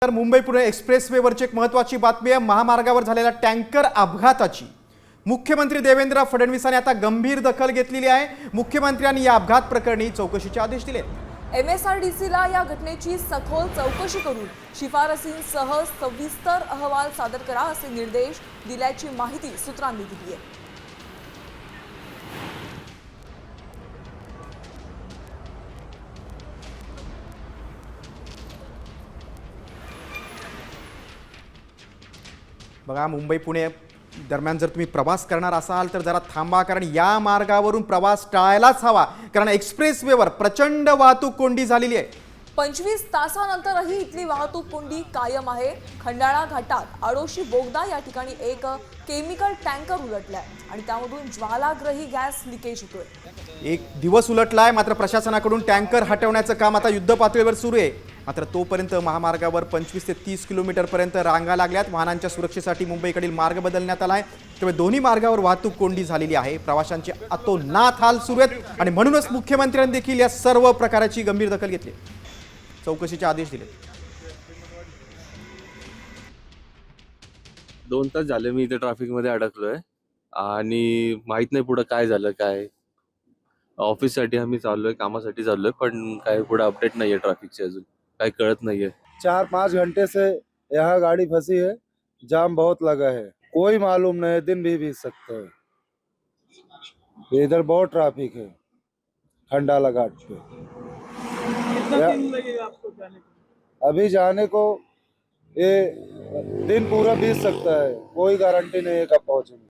तर मुंबई पुणे एक्सप्रेसवेवरची एक महत्त्वाची बातमी आहे। महामार्गावर झालेल्या टँकर अपघाताची मुख्यमंत्री देवेंद्र फडणवीसांनी आता गंभीर दखल घेतलेली आहे। मुख्यमंत्र्यांनी या अपघात प्रकरणी चौकशीचे आदेश दिले। MSRDCला या घटनेची सखोल चौकशी करून शिफारसींसह सविस्तर अहवाल सादर करा असे निर्देश दिल्याची माहिती सूत्रांनी दिली आहे। बघा, मुंबई पुणे दरम्यान जर तुम्ही प्रवास करणार असाल तर जरा थांबा, कारण या मार्गावरून प्रवास टाळायलाच हवा, कारण एक्सप्रेसवेवर प्रचंड वाहतूक कोंडी झालेली आहे। 25 तासानंतरही इथली वाहतूक कोंडी कायम आहे। खंडाळा घाटात आडोशी बोगदा या ठिकाणी एक केमिकल टँकर उलटलाय आणि त्यामधून ज्वालाग्रही गॅस लिकेज होतोय। एक दिवस उलटलाय, मात्र प्रशासनाकडून टँकर हटवण्याचं काम आता युद्ध पातळीवर सुरू आहे। मात्र तोपर्यंत महामार्गावर 25 ते 30 किलोमीटरपर्यंत रांगा लागल्यात। वाहनांच्या सुरक्षेसाठी मुंबईकडील मार्ग बदलण्यात आलाय, त्यामुळे दोन्ही मार्गावर वाहतूक कोंडी झालेली आहे। प्रवाशांचे अतोनात हाल सुरू आहेत आणि म्हणूनच मुख्यमंत्र्यांनी देखील या सर्व प्रकाराची गंभीर दखल घेतली, चौकशीचे आदेश दिले। 2 तास झाले मी इथे ट्रॅफिकमध्ये अडकलोय आणि माहित नाही पुढे काय झालं काय। ऑफिससाठी आम्ही चाललोय, कामासाठी चाललोय, पण काय पुढे अपडेट नाहीये ट्रॅफिकचे, अजून काय कळत नाहीये। 4-5 घंटे से यहाँ गाड़ी फंसी है, जाम बहुत लगा है, कोई मालूम नहीं, दिन भी बीत सकता है। इधर बहुत ट्रैफिक है खंडाला घाट पे। कितना दिन लगेगा आपको जाने को? अभी जाने को ये दिन पूरा बीत सकता है, कोई गारंटी नहीं है कब पहुंचेंगे।